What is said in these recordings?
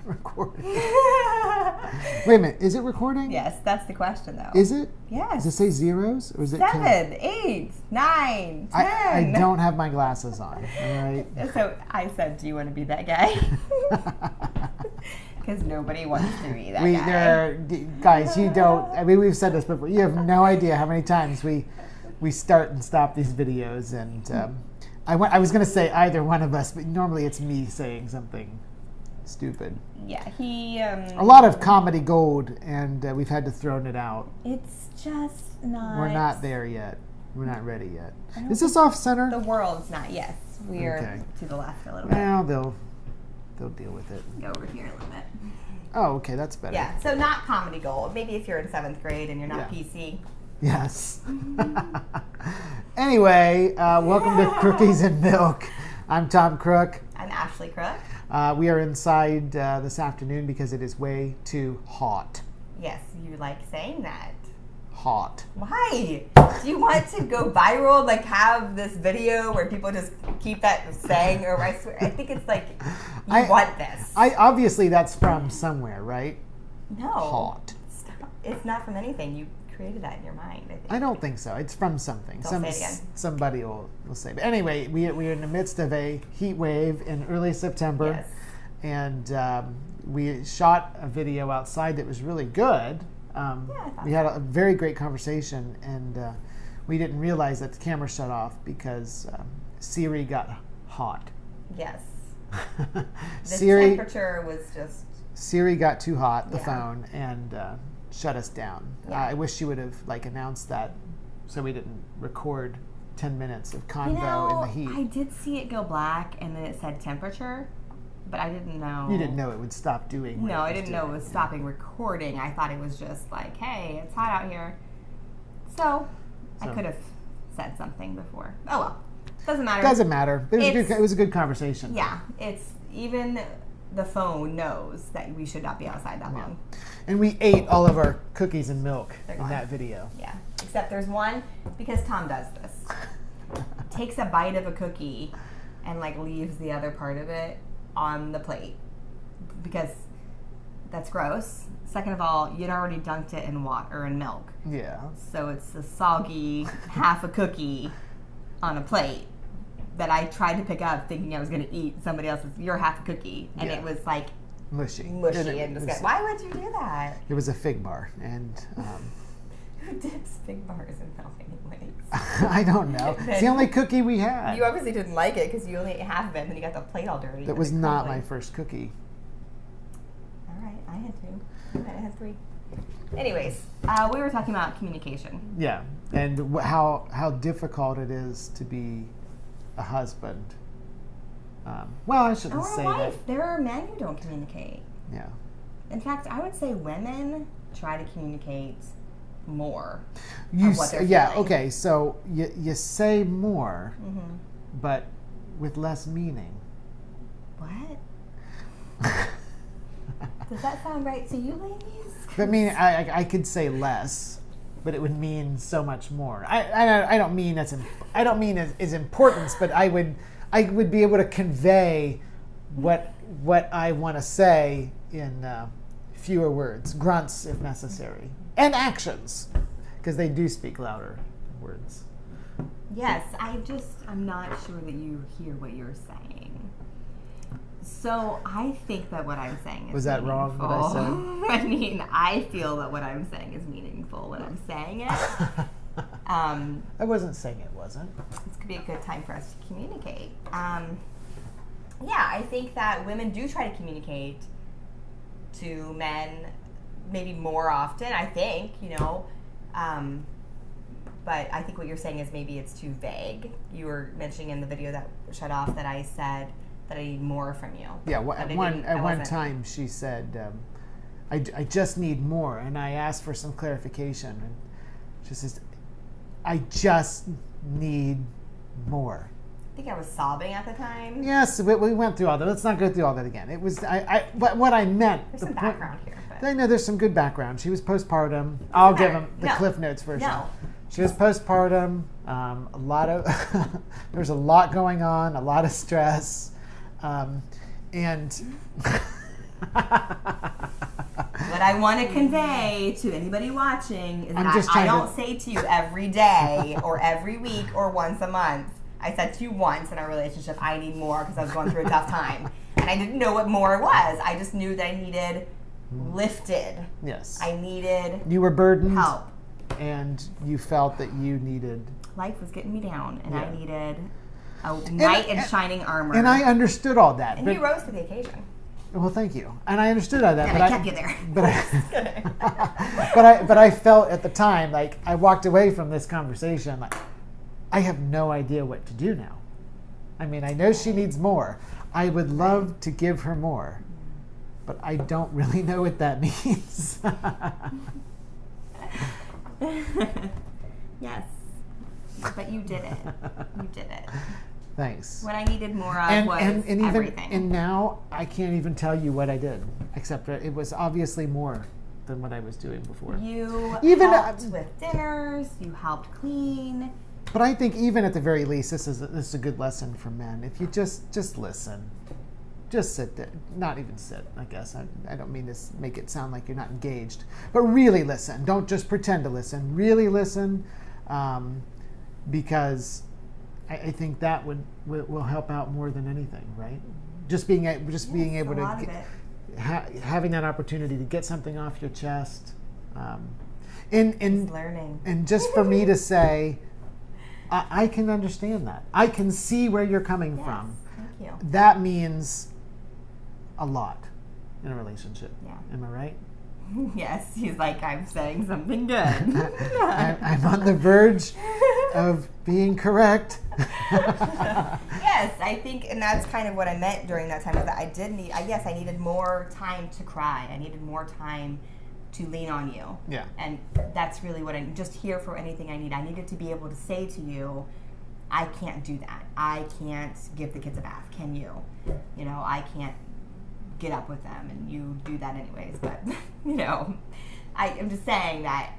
Recording. Wait a minute. Is it recording? Yes, that's the question, though. Is it? Yes. Does it say zeros? Or is it 7, 8, 9, 10. I don't have my glasses on. All right. So I said, do you want to be that guy? Because nobody wants to be that guy. Guys, you don't. I mean, we've said this before. You have no idea how many times we start and stop these videos. And I was going to say either one of us, but normally it's me saying something stupid. Yeah, a lot of comedy gold, and we've had to throw it out. It's just not. We're not there yet. We're not ready yet. Is this off center? The world's not. Yes, we're to the left a little bit. Well, they'll deal with it. Go over here a little bit. Oh, okay, that's better. Yeah, so not comedy gold. Maybe if you're in 7th grade and you're not PC. Yes. Anyway, welcome to Crookies and Milk. I'm Tom Crook. I'm Ashley Crook. We are inside this afternoon because it is way too hot. Yes, you like saying that. Hot. Why? Do you want to go viral? Like have this video where people just keep that saying? Or I swear, I think it's like you want this. Obviously that's from somewhere, right? No. Hot. Stop. It's not from anything. You created that in your mind. I think. I don't think so. It's from something. Don't say it again. Somebody will say. But anyway, we are in the midst of a heat wave in early September. Yes. And we shot a video outside that was really good. We had a very great conversation, and we didn't realize that the camera shut off because Siri got hot. Yes. The temperature was just... Siri got too hot, the phone, and shut us down. Yeah. I wish she would have announced that so we didn't record 10 minutes of convo in the heat. I did see it go black, and then it said temperature. But I didn't know. You didn't know it would stop doing what No, I didn't know it was stopping recording. I thought it was just like, hey, it's hot out here. So I could have said something before. Oh, well. Doesn't matter. Doesn't matter. It was a good conversation. Yeah. It's even the phone knows that we should not be outside that long. And we ate all of our cookies and milk in that video. Yeah. Except there's one, because Tom does this. Takes a bite of a cookie and like leaves the other part of it on the plate because that's gross. Second of all, you'd already dunked it in water or in milk. Yeah. So it's a soggy half a cookie on a plate that I tried to pick up thinking I was going to eat somebody else's, your half a cookie. And it was like mushy and disgusting. Why would you do that? It was a fig bar. And who dips fig bars in milk anyways? I don't know. It's the only cookie we had. You obviously didn't like it because you only ate half of it and then you got the plate all dirty. That was not my first cookie. All right, I had 2. I had 3. Anyways, we were talking about communication. Yeah, and how difficult it is to be a husband. Well, I shouldn't say wife. that. There are men who don't communicate. Yeah. In fact, I would say women try to communicate more. Okay. So you say more, but with less meaning. What? Does that sound right to you, ladies? I mean, I could say less, but it would mean so much more. I don't mean as importance, but I would be able to convey what I want to say in fewer words, grunts if necessary. And actions, because they do speak louder words. Yes, I'm not sure that you hear what you're saying. So I think that what I'm saying is Was that meaningful. wrong, what I said? I mean, I feel that what I'm saying is meaningful when I'm saying it. I wasn't saying it wasn't. This could be a good time for us to communicate. I think that women do try to communicate to men maybe more often, I think, but I think what you're saying is maybe it's too vague. You were mentioning in the video that shut off that I said that I need more from you. Yeah, at one time she said, I just need more, and I asked for some clarification, and she says, I just need more. I think I was sobbing at the time. Yes, we went through all that. Let's not go through all that again. It was, but what I meant. There's some background here. But. I know there's some good background. She was postpartum. I'll give them the Cliff Notes version. No. She was postpartum. There's a lot going on, a lot of stress, and What I want to convey to anybody watching is that I don't say to you every day or every week or once a month. I said to you once in our relationship, I need more because I was going through a tough time. And I didn't know what more was. I just knew that I needed lifted. Yes. I needed You were burdened. help. And you felt that you needed... Life was getting me down, and I needed a knight in shining armor. And I understood all that. And you rose to the occasion. Well, thank you. And I understood all that. And I kept you there. But I felt at the time, like, I walked away from this conversation, like, I have no idea what to do now. I mean, I know she needs more. I would love to give her more. But I don't really know what that means. Yes. But you did it. You did it. Thanks. What I needed more of was everything. And now I can't even tell you what I did, except that it was obviously more than what I was doing before. You helped with dinners. You helped clean. But I think even at the very least, this is a good lesson for men. If you just listen, just sit there, not even sit. I guess I don't mean to make it sound like you're not engaged, but really listen. Don't just pretend to listen. Really listen, because I think that will help out more than anything, right? Just being able to having that opportunity to get something off your chest, and learning, and just for me to say, I can understand that. I can see where you're coming from. Thank you. That means a lot in a relationship. Yeah. Am I right? Yes, he's like, I'm saying something good. I'm on the verge of being correct. Yes, I think, and that's kind of what I meant during that time. That I needed more time to cry. I needed more time to lean on you. Yeah. And that's really what I'm just here for anything I need. I needed to be able to say to you, I can't do that. I can't give the kids a bath. Can you? You know, I can't get up with them, and you do that anyways. But, you know, I'm just saying that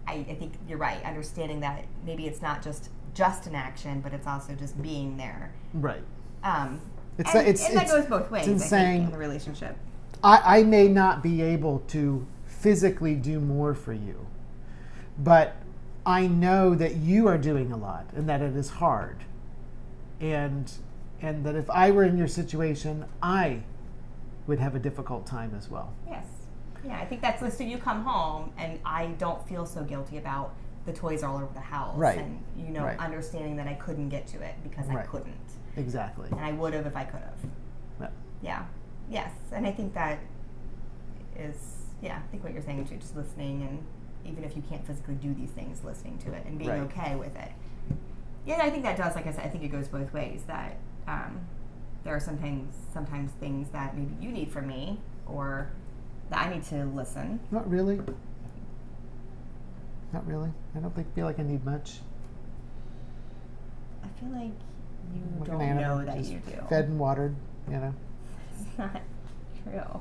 I think you're right. Understanding that maybe it's not just an action, but it's also just being there. Right. And that goes both ways, I think, in the relationship. I may not be able to physically do more for you, but I know that you are doing a lot and that it is hard. And that if I were in your situation, I would have a difficult time as well. Yes. Yeah, I think that's so you come home and I don't feel so guilty about the toys all over the house. Right. And, you know, understanding that I couldn't get to it because I couldn't. Exactly. And I would have if I could have. Yeah. Yes. And I think that is, I think what you're saying too, just listening, and even if you can't physically do these things, listening to it and being okay with it. Yeah, I think that does, like I said, I think it goes both ways, that there are sometimes things that maybe you need from me, or that I need to listen. Not really. I don't feel like I need much. I feel like you like don't know that you do. Fed and watered, you know. It's not true.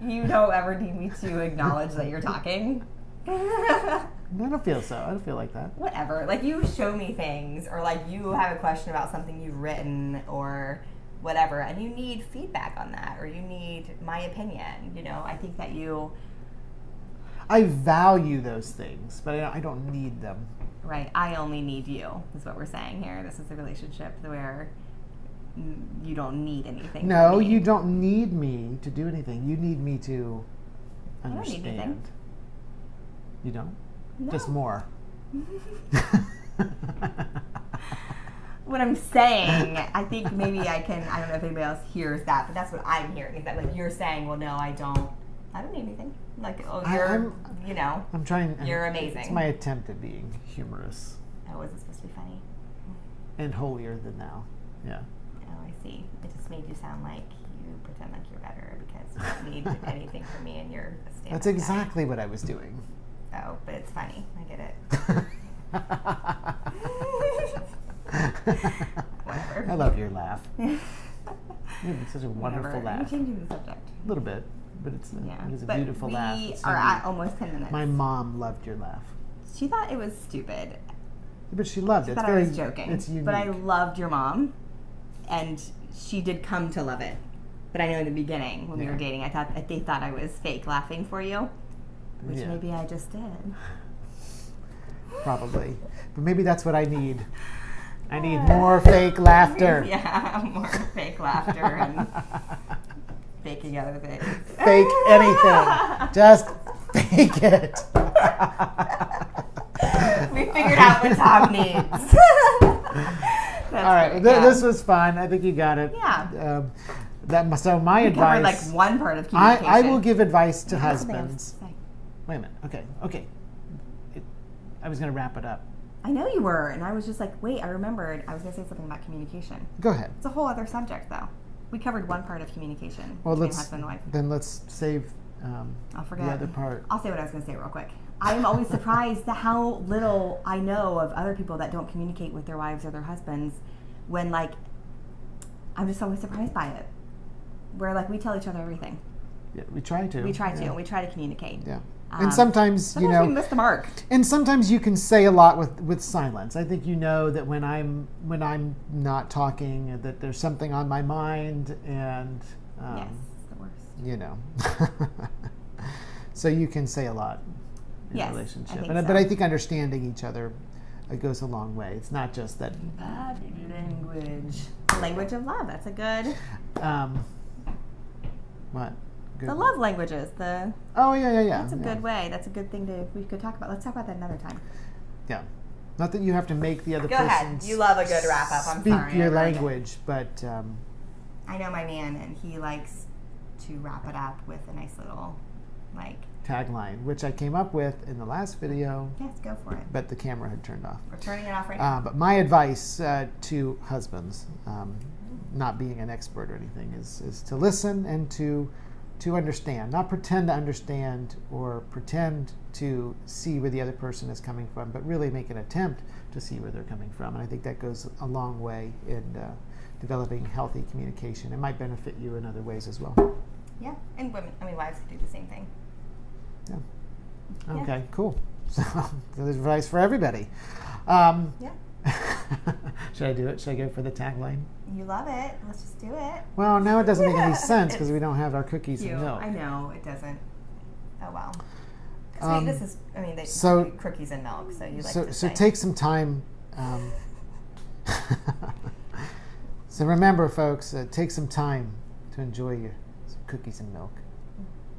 You don't ever need me to acknowledge that you're talking. I don't feel so. I don't feel like that. Whatever. Like, you show me things, or like you have a question about something you've written or whatever, and you need feedback on that, or you need my opinion. You know, I think that I value those things, but I don't need them. Right. I only need you, is what we're saying here. This is a relationship where you don't need anything. No, you don't need me to do anything. You need me to understand. I don't need anything. You don't? No. Just more. What I'm saying, I think maybe I don't know if anybody else hears that, but that's what I'm hearing, is that, like, you're saying, well, no, I don't need anything. Like, oh, I'm trying. You're amazing. It's my attempt at being humorous. Oh, is it supposed to be funny? And holier than thou. Yeah. Oh, I see. It just made you sound like you pretend like you're better because you don't need anything from me and you're a stand-up That's exactly what I was doing. Oh, but it's funny. I get it. Whatever. I love your laugh. You have such a wonderful laugh. You're changing the subject. A little bit, but it's a beautiful laugh. We are at almost 10 minutes. My mom loved your laugh. She thought it was stupid. But she loved it. She thought I was joking. It's unique. But I loved your mom, and she did come to love it. But I know in the beginning when we were dating, they thought I was fake laughing for you, which maybe I just did. Probably. But maybe that's what I need. I need more fake laughter. Yeah, more fake laughter and faking other things. Fake anything. Just fake it. We figured out what Tom needs. All right. This was fun. I think you got it. Yeah. So my advice. Covered like one part of communication. I will give advice to husbands. Wait a minute. Okay. I was going to wrap it up. I know you were, and I was just like, wait, I remembered. I was going to say something about communication. Go ahead. It's a whole other subject, though. We covered one part of communication between husband and wife. Then let's save I'll forget. the other part. I'll say what I was going to say real quick. I am always surprised at how little I know of other people that don't communicate with their wives or their husbands when, like, I'm just always surprised by it. Where, like, we tell each other everything. Yeah, we try to. We try to. We try to communicate. Yeah. And sometimes we miss the mark. And sometimes you can say a lot with silence. I think you know that when I'm not talking, that there's something on my mind, and yes, it's the worst. You know, so you can say a lot in a relationship. But I think understanding each other goes a long way. It's not just that body language. The language of love. That's a good. What? The love languages. Yeah. That's a good way. That's a good thing we could talk about. Let's talk about that another time. Yeah. Not that you have to make the other Go person ahead. You love a good wrap up. I'm speak sorry. your language, but I know my man, and he likes to wrap it up with a nice little tagline, which I came up with in the last video. Yes, go for it. But the camera had turned off. We're turning it off right now. But my advice to husbands, not being an expert or anything, is to listen and to understand, not pretend to understand or pretend to see where the other person is coming from, but really make an attempt to see where they're coming from. And I think that goes a long way in developing healthy communication. It might benefit you in other ways as well. Yeah, and wives could do the same thing. Yeah. Okay, cool. So there's advice for everybody. Yeah. Should I do it? Should I go for the tagline? You love it. Let's just do it. Well, now it doesn't make any sense because we don't have our cookies and milk. I know, it doesn't. Oh, well. Cookies and milk, so you like to say. So take some time. So remember, folks, take some time to enjoy some cookies and milk.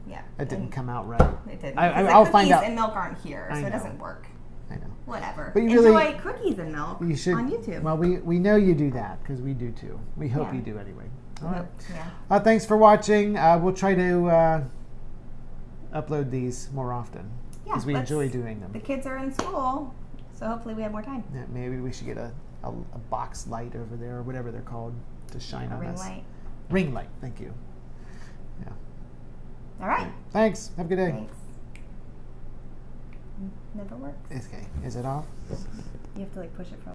Yeah. That didn't come out right. It didn't. I'll find out. Cookies and milk aren't here, so it doesn't work. I know. Whatever. But enjoy cookies and milk on YouTube. Well, we know you do that because we do too. We hope you do anyway. All right. Yeah. Thanks for watching. We'll try to upload these more often because we enjoy doing them. The kids are in school, so hopefully we have more time. Yeah, maybe we should get a box light over there or whatever they're called to shine on us. Ring light. Ring light. Thank you. Yeah. All right. Thanks. Have a good day. Thanks. Never works. Okay. Is it off? You have to push it from